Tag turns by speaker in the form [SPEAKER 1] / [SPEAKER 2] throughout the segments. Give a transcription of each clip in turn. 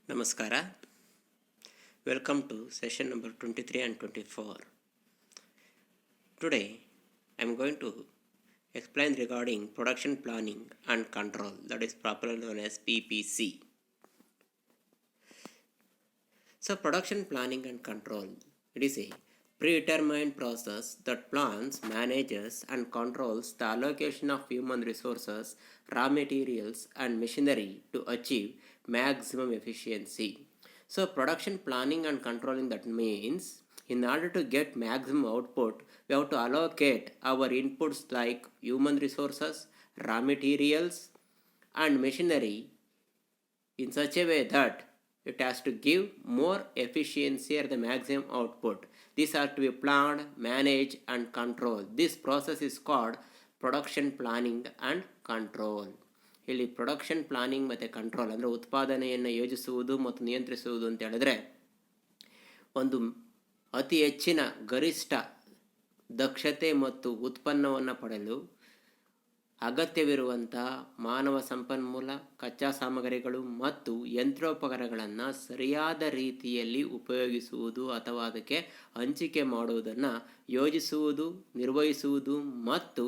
[SPEAKER 1] Namaskara. Welcome to session number 23 and 24. Today I am going to explain regarding production planning and control, that is properly known as PPC. So production planning and control, it is a predetermined process that plans, manages and controls the allocation of human resources, raw materials and machinery to achieve maximum efficiency. So production planning and controlling, that means in order to get maximum output, we have to allocate our inputs like human resources, raw materials and machinery in such a way that it has to give more efficiency or the maximum output. These are to be planned, managed and controlled. This process is called production planning and control. ಇಲ್ಲಿ production planning ಮತ್ತು control ಅಂದರೆ ಉತ್ಪಾದನೆಯನ್ನು ಯೋಜಿಸುವುದು ಮತ್ತು ನಿಯಂತ್ರಿಸುವುದು ಅಂತ ಹೇಳಿದ್ರೆ ಒಂದು ಅತಿ ಹೆಚ್ಚಿನ ಗರಿಷ್ಠ ದಕ್ಷತೆ ಮತ್ತು ಉತ್ಪನ್ನವನ್ನು ಪಡೆಯಲು ಅಗತ್ಯವಿರುವಂಥ ಮಾನವ ಸಂಪನ್ಮೂಲ, ಕಚ್ಚಾ ಸಾಮಗ್ರಿಗಳು ಮತ್ತು ಯಂತ್ರೋಪಕರಣಗಳನ್ನು ಸರಿಯಾದ ರೀತಿಯಲ್ಲಿ ಉಪಯೋಗಿಸುವುದು ಅಥವಾ ಅದಕ್ಕೆ ಹಂಚಿಕೆ ಮಾಡುವುದನ್ನು ಯೋಜಿಸುವುದು, ನಿರ್ವಹಿಸುವುದು ಮತ್ತು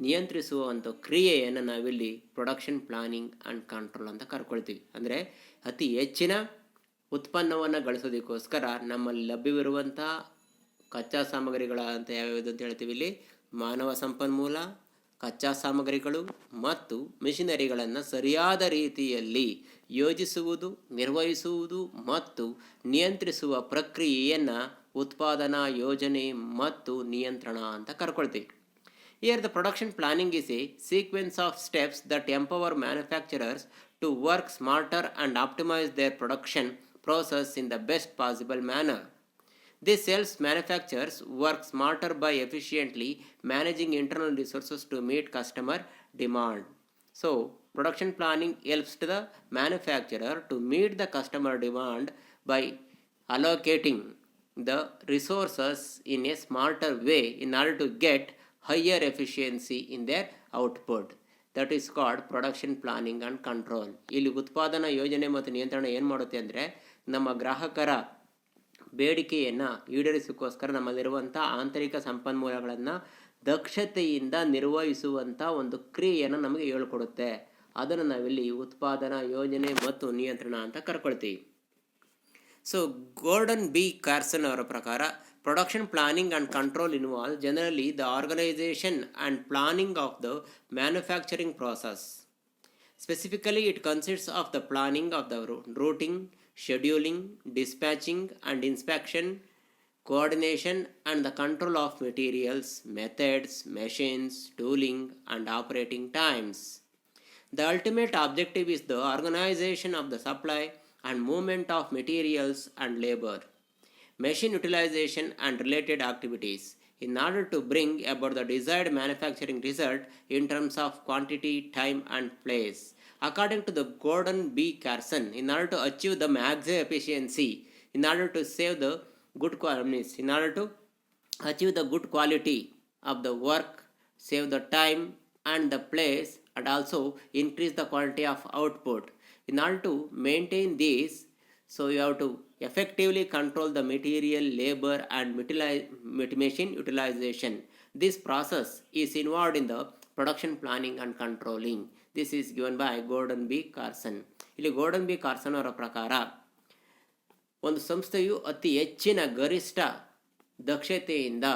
[SPEAKER 1] ನಿಯಂತ್ರಿಸುವಂಥ ಕ್ರಿಯೆಯನ್ನು ನಾವಿಲ್ಲಿ ಪ್ರೊಡಕ್ಷನ್ ಪ್ಲಾನಿಂಗ್ ಆ್ಯಂಡ್ ಕಂಟ್ರೋಲ್ ಅಂತ ಕರ್ಕೊಳ್ತೀವಿ. ಅಂದರೆ ಅತಿ ಹೆಚ್ಚಿನ ಉತ್ಪನ್ನವನ್ನು ಗಳಿಸೋದಕ್ಕೋಸ್ಕರ ನಮ್ಮಲ್ಲಿ ಲಭ್ಯವಿರುವಂಥ ಕಚ್ಚಾ ಸಾಮಗ್ರಿಗಳ ಅಂತ ಯಾವ್ಯಾವುದು ಅಂತ ಹೇಳ್ತೀವಿ ಇಲ್ಲಿ ಮಾನವ ಸಂಪನ್ಮೂಲ, ಕಚ್ಚಾ ಸಾಮಗ್ರಿಗಳು ಮತ್ತು ಮಿಷಿನರಿಗಳನ್ನು ಸರಿಯಾದ ರೀತಿಯಲ್ಲಿ ಯೋಜಿಸುವುದು, ನಿರ್ವಹಿಸುವುದು ಮತ್ತು ನಿಯಂತ್ರಿಸುವ ಪ್ರಕ್ರಿಯೆಯನ್ನು ಉತ್ಪಾದನಾ ಯೋಜನೆ ಮತ್ತು ನಿಯಂತ್ರಣ ಅಂತ ಕರ್ಕೊಳ್ತೀವಿ. Here the production planning is a sequence of steps that empower manufacturers to work smarter and optimize their production process in the best possible manner. This helps manufacturers work smarter by efficiently managing internal resources to meet customer demand. So, production planning helps to the manufacturer to meet the customer demand by allocating the resources in a smarter way in order to get higher efficiency in their output. That is called production planning and control. ಇಲ್ಲಿ ಉತ್ಪಾದನಾ ಯೋಜನೆ ಮತ್ತು ನಿಯಂತ್ರಣ ಏನು ಮಾಡುತ್ತೆ ಅಂದರೆ ನಮ್ಮ ಗ್ರಾಹಕರ ಬೇಡಿಕೆಯನ್ನು ಈಡೇರಿಸೋಕ್ಕೋಸ್ಕರ ನಮ್ಮಲ್ಲಿರುವಂಥ ಆಂತರಿಕ ಸಂಪನ್ಮೂಲಗಳನ್ನು ದಕ್ಷತೆಯಿಂದ ನಿರ್ವಹಿಸುವಂಥ ಒಂದು ಕ್ರಿಯೆಯನ್ನು ನಮಗೆ ಹೇಳ್ಕೊಡುತ್ತೆ. ಅದನ್ನು ನಾವಿಲ್ಲಿ ಉತ್ಪಾದನಾ ಯೋಜನೆ ಮತ್ತು ನಿಯಂತ್ರಣ ಅಂತ ಕರ್ಕೊಳ್ತೀವಿ. ಸೊ ಗೋರ್ಡನ್ ಬಿ ಕಾರ್ಸನ್ ಅವರ ಪ್ರಕಾರ production planning and control involves generally the organization and planning of the manufacturing process. Specifically, it consists of the planning of the routing, scheduling, dispatching and inspection, coordination and the control of materials, methods, machines, tooling and operating times. The ultimate objective is the organization of the supply and movement of materials and labor, machine utilization and related activities in order to bring about the desired manufacturing result in terms of quantity, time and place. According to the Gordon B. Carson, in order to achieve the maximum efficiency, in order to save the good quality, in order to achieve the good quality of the work, save the time and the place and also increase the quantity of output. In order to maintain this, so you have to effectively control the material, labor and machine utilization. This process is involved in the production planning and controlling. This is given by Gordon B. Carson. ಇಲ್ಲಿ Gordon B Carson ಅವರ ಪ್ರಕಾರ ಒಂದು ಸಂಸ್ಥೆಯು ಅತಿ ಹೆಚ್ಚಿನ ಗರಿಷ್ಠ ದಕ್ಷತೆಯಿಂದ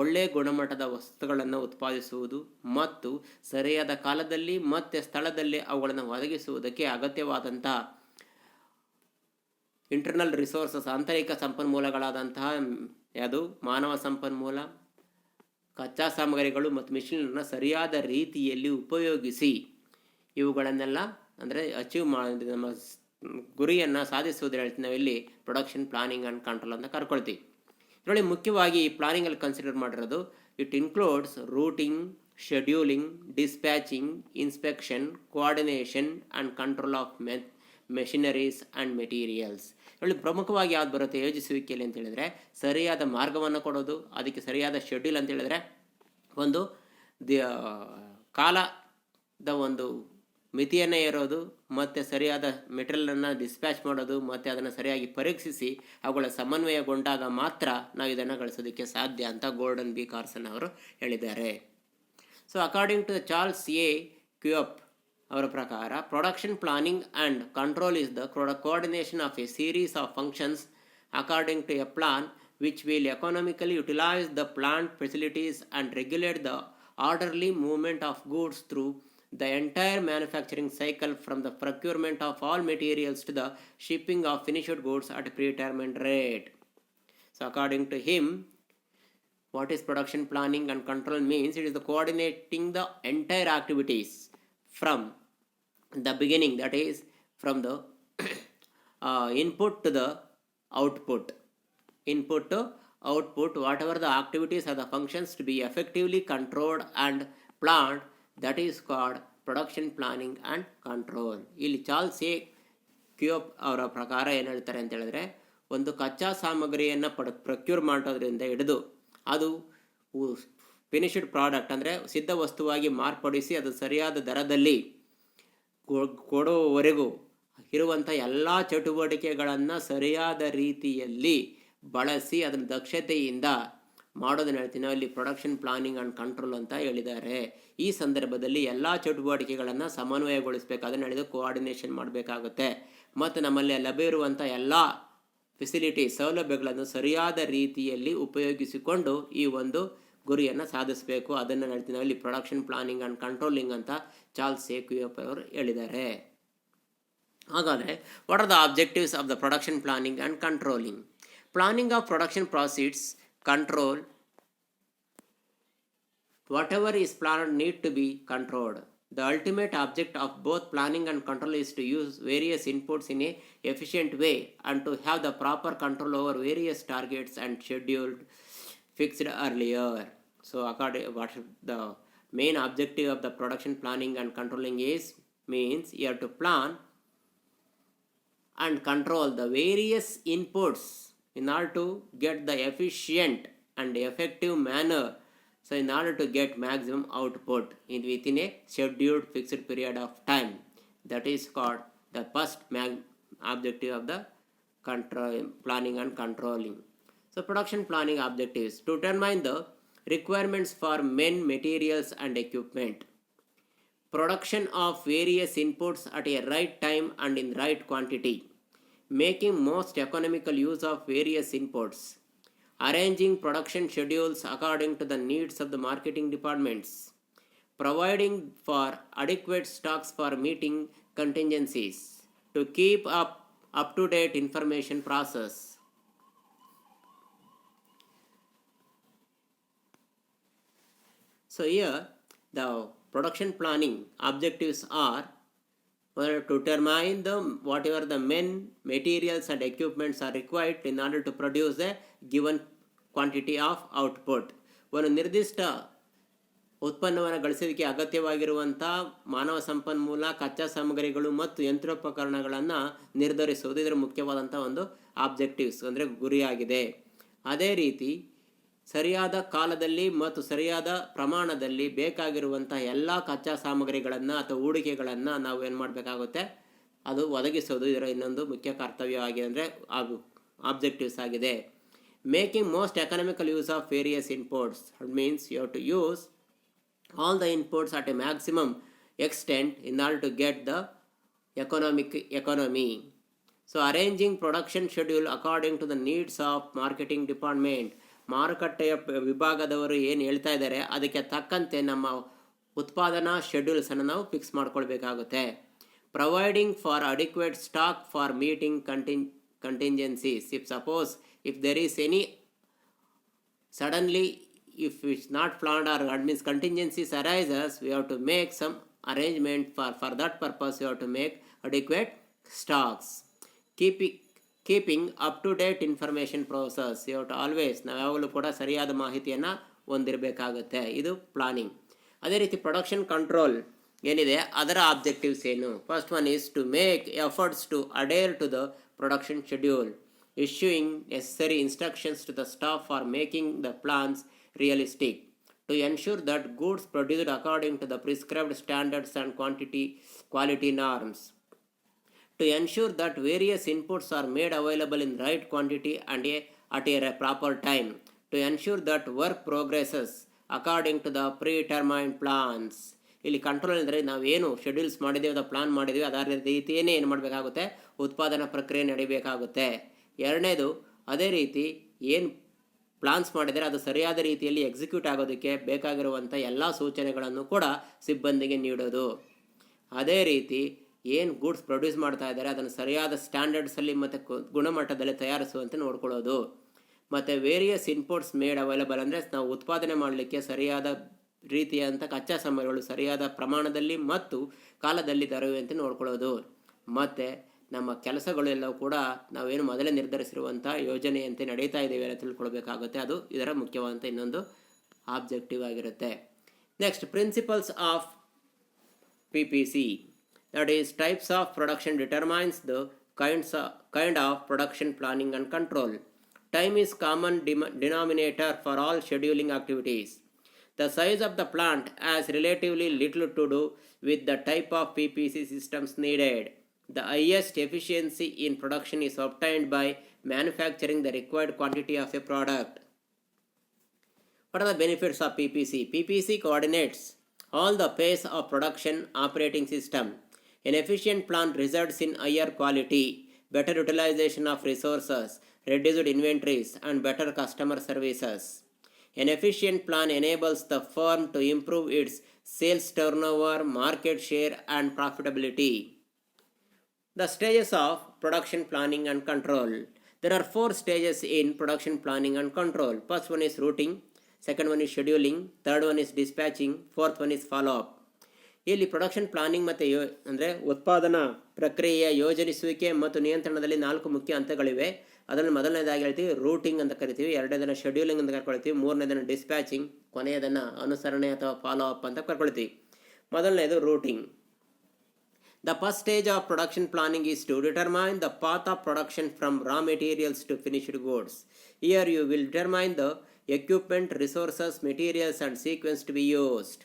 [SPEAKER 1] ಒಳ್ಳೆಯ ಗುಣಮಟ್ಟದ ವಸ್ತುಗಳನ್ನು ಉತ್ಪಾದಿಸುವುದು ಮತ್ತು ಸರಿಯಾದ ಕಾಲದಲ್ಲಿ ಮತ್ತು ಸ್ಥಳದಲ್ಲಿ ಅವುಗಳನ್ನು ಒದಗಿಸುವುದಕ್ಕೆ ಅಗತ್ಯವಾದಂಥ ಇಂಟರ್ನಲ್ ರಿಸೋರ್ಸಸ್ ಆಂತರಿಕ ಸಂಪನ್ಮೂಲಗಳಾದಂತಹ ಯಾವುದು ಮಾನವ ಸಂಪನ್ಮೂಲ, ಕಚ್ಚಾ ಸಾಮಗ್ರಿಗಳು ಮತ್ತು ಮಿಷಿನನ್ನು ಸರಿಯಾದ ರೀತಿಯಲ್ಲಿ ಉಪಯೋಗಿಸಿ ಇವುಗಳನ್ನೆಲ್ಲ ಅಂದರೆ ಅಚೀವ್ ಮಾಡಿ ನಮ್ಮ ಗುರಿಯನ್ನು ಸಾಧಿಸುವುದರ ನಾವಿಲ್ಲಿ ಪ್ರೊಡಕ್ಷನ್ ಪ್ಲಾನಿಂಗ್ ಆ್ಯಂಡ್ ಕಂಟ್ರೋಲ್ ಅಂತ ಕರ್ಕೊಳ್ತೀವಿ. ಇದರಲ್ಲಿ ಮುಖ್ಯವಾಗಿ ಈ ಪ್ಲಾನಿಂಗಲ್ಲಿ ಕನ್ಸಿಡರ್ ಮಾಡಿರೋದು it includes routing, scheduling, dispatching, inspection, coordination and control of machineries and materials. ಇದರಲ್ಲಿ ಪ್ರಮುಖವಾಗಿ ಯಾವ್ದು ಬರುತ್ತೆ ಯೋಜಿಸುವಿಕೆಯಲ್ಲಿ ಅಂತ ಹೇಳಿದರೆ ಸರಿಯಾದ ಮಾರ್ಗವನ್ನು ಕೊಡೋದು, ಅದಕ್ಕೆ ಸರಿಯಾದ ಶೆಡ್ಯೂಲ್ ಅಂತ ಹೇಳಿದರೆ ಒಂದು ಕಾಲದ ಒಂದು ಮಿತಿಯನ್ನು ಇರೋದು ಮತ್ತು ಸರಿಯಾದ ಮೆಟೀರಿಯಲನ್ನು ಡಿಸ್ಪ್ಯಾಚ್ ಮಾಡೋದು ಮತ್ತು ಅದನ್ನು ಸರಿಯಾಗಿ ಪರೀಕ್ಷಿಸಿ ಅವುಗಳ ಸಮನ್ವಯಗೊಂಡಾಗ ಮಾತ್ರ ನಾವು ಇದನ್ನು ಗಳಿಸೋದಕ್ಕೆ ಸಾಧ್ಯ ಅಂತ ಗೋರ್ಡನ್ ಬಿ ಕಾರ್ಸನ್ ಅವರು ಹೇಳಿದ್ದಾರೆ. So according to Charles A Koepke ಅವರ ಪ್ರಕಾರ production planning and control is the coordination of a series of functions according to a plan which will economically utilize the plant facilities and regulate the orderly movement of goods through the entire manufacturing cycle from the procurement of all materials to the shipping of finished goods at a predetermined rate. So according to him, what is production planning and control means? It is the coordinating the entire activities from the beginning, that is from the input to the output. Input to output, whatever the activities or the functions to be effectively controlled and planned, that is called production planning and control. ಇಲ್ಲಿ Charles A Koepke ಅವರ ಪ್ರಕಾರ ಏನು ಹೇಳ್ತಾರೆ ಅಂತ ಹೇಳಿದ್ರೆ, ಒಂದು ಕಚ್ಚಾ ಸಾಮಗ್ರಿಯನ್ನು procure ಮಾಡೋದ್ರಿಂದ ಹಿಡಿದು ಅದು ಫಿನಿಶ್ಡ್ ಪ್ರಾಡಕ್ಟ್ ಅಂದರೆ ಸಿದ್ಧ ವಸ್ತುವಾಗಿ ಮಾರ್ಪಡಿಸಿ ಅದು ಸರಿಯಾದ ದರದಲ್ಲಿ ಕೊಡುವವರೆಗೂ ಇರುವಂಥ ಎಲ್ಲ ಚಟುವಟಿಕೆಗಳನ್ನು ಸರಿಯಾದ ರೀತಿಯಲ್ಲಿ ಬಳಸಿ ಅದನ್ನು ದಕ್ಷತೆಯಿಂದ ಮಾಡೋದನ್ನು ಹೇಳ್ತೀನಿ ಅಲ್ಲಿ ಪ್ರೊಡಕ್ಷನ್ ಪ್ಲಾನಿಂಗ್ ಆ್ಯಂಡ್ ಕಂಟ್ರೋಲ್ ಅಂತ ಹೇಳಿದ್ದಾರೆ. ಈ ಸಂದರ್ಭದಲ್ಲಿ ಎಲ್ಲ ಚಟುವಟಿಕೆಗಳನ್ನು ಸಮನ್ವಯಗೊಳಿಸಬೇಕು, ಅದನ್ನು ಹೇಳಿದ ಕೋಆರ್ಡಿನೇಷನ್ ಮಾಡಬೇಕಾಗುತ್ತೆ ಮತ್ತು ನಮ್ಮಲ್ಲಿ ಲಭ್ಯವಿರುವಂಥ ಎಲ್ಲ ಫೆಸಿಲಿಟಿ ಸೌಲಭ್ಯಗಳನ್ನು ಸರಿಯಾದ ರೀತಿಯಲ್ಲಿ ಉಪಯೋಗಿಸಿಕೊಂಡು ಈ ಒಂದು ಗುರಿಯನ್ನು ಸಾಧಿಸಬೇಕು. ಅದನ್ನು ಹೇಳ್ತೀನಿ ಅಲ್ಲಿ ಪ್ರೊಡಕ್ಷನ್ ಪ್ಲಾನಿಂಗ್ ಆ್ಯಂಡ್ ಕಂಟ್ರೋಲಿಂಗ್ ಅಂತ ಚಾರ್ಲ್ಸ್ ಎ ಕ್ಯೂಪ್ ಅವರು ಹೇಳಿದ್ದಾರೆ. ಹಾಗಾದರೆ what are the objectives of the production planning and controlling? Planning of production proceeds, control. Whatever is planned need to be controlled. The ultimate object of both planning and control is to use various inputs in a efficient way and to have the proper control over various targets and scheduled fixed earlier. So according what the main objective of the production planning and controlling is, means you have to plan and control the various inputs in order to get the efficient and effective manner, so in order to get maximum output within a scheduled fixed period of time. That is called the first objective of the planning and controlling. So production planning objectives: to determine the requirements for men, materials and equipment, production of various inputs at a right time and in right quantity, making most economical use of various inputs, arranging production schedules according to the needs of the marketing departments, providing for adequate stocks for meeting contingencies, to keep up to date information process. So here the production planning objectives are to determine whatever the men, materials and equipments are required in order to produce a given quantity of output. ಒಂದು ನಿರ್ದಿಷ್ಟ ಉತ್ಪನ್ನವನ್ನು ಗಳಿಸೋದಕ್ಕೆ ಅಗತ್ಯವಾಗಿರುವಂಥ ಮಾನವ ಸಂಪನ್ಮೂಲ, ಕಚ್ಚಾ ಸಾಮಗ್ರಿಗಳು ಮತ್ತು ಯಂತ್ರೋಪಕರಣಗಳನ್ನು ನಿರ್ಧರಿಸುವುದು ಇದರ ಮುಖ್ಯವಾದಂಥ ಒಂದು ಆಬ್ಜೆಕ್ಟಿವ್ಸ್ ಅಂದರೆ ಗುರಿಯಾಗಿದೆ. ಅದೇ ರೀತಿ ಸರಿಯಾದ ಕಾಲದಲ್ಲಿ ಮತ್ತು ಸರಿಯಾದ ಪ್ರಮಾಣದಲ್ಲಿ ಬೇಕಾಗಿರುವಂಥ ಎಲ್ಲ ಕಚ್ಚಾ ಸಾಮಗ್ರಿಗಳನ್ನು ಅಥವಾ ಹೂಡಿಕೆಗಳನ್ನು ನಾವು ಏನು ಮಾಡಬೇಕಾಗುತ್ತೆ, ಅದು ಒದಗಿಸೋದು ಇದರ ಇನ್ನೊಂದು ಮುಖ್ಯ ಕರ್ತವ್ಯವಾಗಿದೆ ಅಂದರೆ ಆಬ್ಜೆಕ್ಟಿವ್ಸ್ ಆಗಿದೆ. Making most economical use of various inputs, it means you have to use all the inputs at a maximum extent in order to get the economy. So arranging production schedule according to the needs of marketing department, ಮಾರುಕಟ್ಟೆಯ ವಿಭಾಗದವರು ಏನು ಹೇಳ್ತಾ ಇದ್ದಾರೆ ಅದಕ್ಕೆ ತಕ್ಕಂತೆ ನಮ್ಮ ಉತ್ಪಾದನಾ ಶೆಡ್ಯೂಲ್ಸನ್ನು ನಾವು ಫಿಕ್ಸ್ ಮಾಡ್ಕೊಳ್ಬೇಕಾಗುತ್ತೆ. Providing for adequate stock for meeting contingencies. If there is any suddenly, if it's not planned or means contingencies arises, we have to make some arrangement for that purpose. We have to make adequate stocks. Keeping up to date information process. You have to always ನಾವು ಯಾವಾಗಲೂ ಕೂಡ ಸರಿಯಾದ ಮಾಹಿತಿಯನ್ನು ಹೊಂದಿರಬೇಕಾಗುತ್ತೆ. ಇದು planning. ಅದೇ ರೀತಿ production control ಏನಿದೆ ಅದರ ಆಬ್ಜೆಕ್ಟಿವ್ಸ್ ಏನು? First one is to make efforts to adhere to the production schedule, issuing necessary instructions to the staff for making the plans realistic, to ensure that goods produced according to the prescribed standards and quality norms, to ensure that various inputs are made available in right quantity and at a proper time, to ensure that work progresses according to the predetermined plans. ಇಲ್ಲಿ control ಅಂದರೆ ನಾವೇನು schedules ಮಾಡಿದ್ದೀವಿ ಅಥವಾ plan ಮಾಡಿದ್ದೀವಿ ಅದರ ರೀತಿಯೇ ಏನು ಮಾಡಬೇಕಾಗುತ್ತೆ, ಉತ್ಪಾದನಾ ಪ್ರಕ್ರಿಯೆ ನಡಿಬೇಕಾಗುತ್ತೆ. ಎರಡನೇದು, ಅದೇ ರೀತಿ ಏನು ಪ್ಲಾನ್ಸ್ ಮಾಡಿದರೆ ಅದು ಸರಿಯಾದ ರೀತಿಯಲ್ಲಿ ಎಕ್ಸಿಕ್ಯೂಟ್ ಆಗೋದಕ್ಕೆ ಬೇಕಾಗಿರುವಂಥ ಎಲ್ಲ ಸೂಚನೆಗಳನ್ನು ಕೂಡ ಸಿಬ್ಬಂದಿಗೆ ನೀಡೋದು. ಅದೇ ರೀತಿ ಏನು ಗೂಡ್ಸ್ ಪ್ರೊಡ್ಯೂಸ್ ಮಾಡ್ತಾ ಇದ್ದಾರೆ ಅದನ್ನು ಸರಿಯಾದ ಸ್ಟ್ಯಾಂಡರ್ಡ್ಸಲ್ಲಿ ಮತ್ತು ಗುಣಮಟ್ಟದಲ್ಲಿ ತಯಾರಿಸುವಂತೆ ನೋಡ್ಕೊಳ್ಳೋದು. ಮತ್ತು ವೇರಿಯಸ್ ಇನ್ಪುಟ್ಸ್ ಮೇಡ್ ಅವೈಲಬಲ್ ಅಂದರೆ ನಾವು ಉತ್ಪಾದನೆ ಮಾಡಲಿಕ್ಕೆ ಸರಿಯಾದ ರೀತಿಯಾದಂಥ ಕಚ್ಚಾ ಸಾಮಗ್ರಿಗಳು ಸರಿಯಾದ ಪ್ರಮಾಣದಲ್ಲಿ ಮತ್ತು ಕಾಲದಲ್ಲಿ ದೊರೆಯುವಂತೆ ನೋಡ್ಕೊಳ್ಳೋದು. ಮತ್ತು ನಮ್ಮ ಕೆಲಸಗಳೆಲ್ಲವೂ ಕೂಡ ನಾವೇನು ಮೊದಲೇ ನಿರ್ಧರಿಸಿರುವಂಥ ಯೋಜನೆಯಂತೆ ನಡೀತಾ ಇದ್ದೇವೆ ಅಂತ ತಿಳ್ಕೊಳ್ಬೇಕಾಗುತ್ತೆ. ಅದು ಇದರ ಮುಖ್ಯವಾದಂಥ ಇನ್ನೊಂದು ಆಬ್ಜೆಕ್ಟಿವ್ ಆಗಿರುತ್ತೆ. Next, principles of PPC, that is types of production determines the kind of production planning and control. Time is common denominator for all scheduling activities. The size of the plant has relatively little to do with the type of PPC systems needed. The highest efficiency in production is obtained by manufacturing the required quantity of a product. What are the benefits of PPC? PPC coordinates all the phase of production operating system. An efficient plant results in higher quality, better utilization of resources, reduced inventories, and better customer services. An efficient plan enables the firm to improve its sales turnover, market share, and profitability. The stages of production planning and control. There are 4 stages in production planning and control. First one is routing, second one is scheduling, third one is dispatching, fourth one is follow-up. ಇಲ್ಲಿ production planning ಮತ್ತು ಅಂದರೆ ಉತ್ಪಾದನಾ ಪ್ರಕ್ರಿಯೆಯ ಯೋಜನಿಸುವಿಕೆ ಮತ್ತು ನಿಯಂತ್ರಣದಲ್ಲಿ 4 ಮುಖ್ಯ ಹಂತಗಳಿವೆ. ಅದರಲ್ಲಿ ಮೊದಲನೇದಾಗಿ ಹೇಳ್ತೀವಿ ರೂಟಿಂಗ್ ಅಂತ ಕರಿತೀವಿ, ಎರಡನೇದನ್ನು ಶೆಡ್ಯೂಲಿಂಗ್ ಅಂತ ಕರ್ಕೊಳ್ತೀವಿ, ಮೂರನೇದನ್ನು ಡಿಸ್ಪ್ಯಾಚಿಂಗ್, ಕೊನೆಯದನ್ನು ಅನುಸರಣೆ ಅಥವಾ ಫಾಲೋ ಅಪ್ ಅಂತ ಕರ್ಕೊಳ್ತೀವಿ. ಮೊದಲನೇದು routing. The first stage of production planning is to determine the path of production from raw materials to finished goods. Here you will determine the equipment, resources, materials and sequence to be used.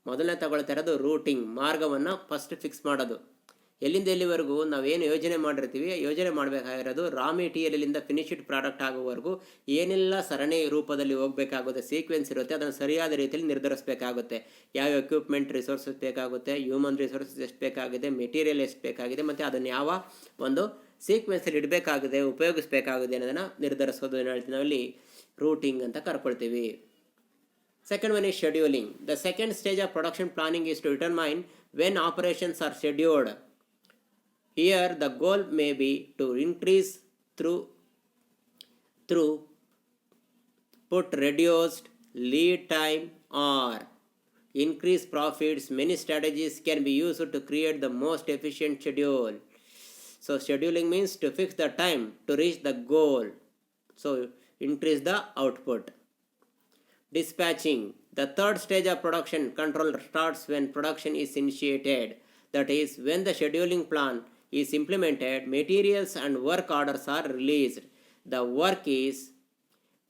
[SPEAKER 1] ಮೊದಲನೇ ತಗೊಳ್ತಾ ಇರೋದು routing, ಮಾರ್ಗವನ್ನು first fix ಮಾಡೋದು. ಎಲ್ಲಿಂದ ಎಲ್ಲಿವರೆಗೂ ನಾವೇನು ಯೋಜನೆ ಮಾಡಿರ್ತೀವಿ, ಯೋಜನೆ ಮಾಡಬೇಕಾಗಿರೋದು ರಾ ಮೆಟೀರಿಯಲಿಂದ ಫಿನಿಶ್ಡ್ ಪ್ರಾಡಕ್ಟ್ ಆಗುವವರೆಗೂ ಏನೆಲ್ಲ ಸರಣಿ ರೂಪದಲ್ಲಿ ಹೋಗಬೇಕಾಗುತ್ತೆ, ಸೀಕ್ವೆನ್ಸ್ ಇರುತ್ತೆ, ಅದನ್ನು ಸರಿಯಾದ ರೀತಿಯಲ್ಲಿ ನಿರ್ಧರಿಸಬೇಕಾಗುತ್ತೆ. ಯಾವ ಎಕ್ವಿಪ್ಮೆಂಟ್ ರಿಸೋರ್ಸಸ್ ಬೇಕಾಗುತ್ತೆ, ಹ್ಯೂಮನ್ ರಿಸೋರ್ಸಸ್ ಎಷ್ಟು ಬೇಕಾಗಿದೆ, ಮೆಟೀರಿಯಲ್ ಎಷ್ಟು ಬೇಕಾಗಿದೆ, ಮತ್ತು ಅದನ್ನು ಯಾವ ಒಂದು ಸೀಕ್ವೆನ್ಸಲ್ಲಿ ಇಡಬೇಕಾಗಿದೆ, ಉಪಯೋಗಿಸಬೇಕಾಗಿದೆ ಅನ್ನೋದನ್ನು ನಿರ್ಧರಿಸೋದು ಹೇಳ್ತೀವಿ ನಾವಲ್ಲಿ ರೂಟಿಂಗ್ ಅಂತ ಕರ್ಕೊಳ್ತೀವಿ. Second one is scheduling. The second stage of production planning is to determine when operations are scheduled. Here the goal may be to increase throughput, reduced lead time or increase profits. Many strategies can be used to create the most efficient schedule. So scheduling means to fix the time to reach the goal, so increase the output. Dispatching. The third stage of production control starts when production is initiated. That is, when the scheduling plan is implemented, materials and work orders are released. The work is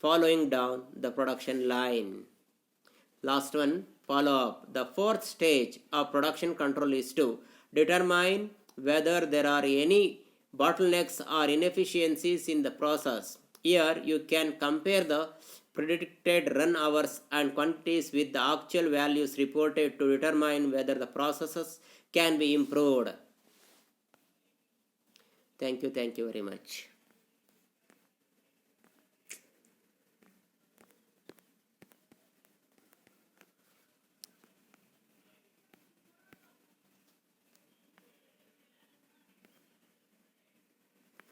[SPEAKER 1] following down the production line. Last one, follow up. The fourth stage of production control is to determine whether there are any bottlenecks or inefficiencies in the process. Here you can compare the predicted run hours and quantities with the actual values reported to determine whether the processes can be improved. Thank you very much.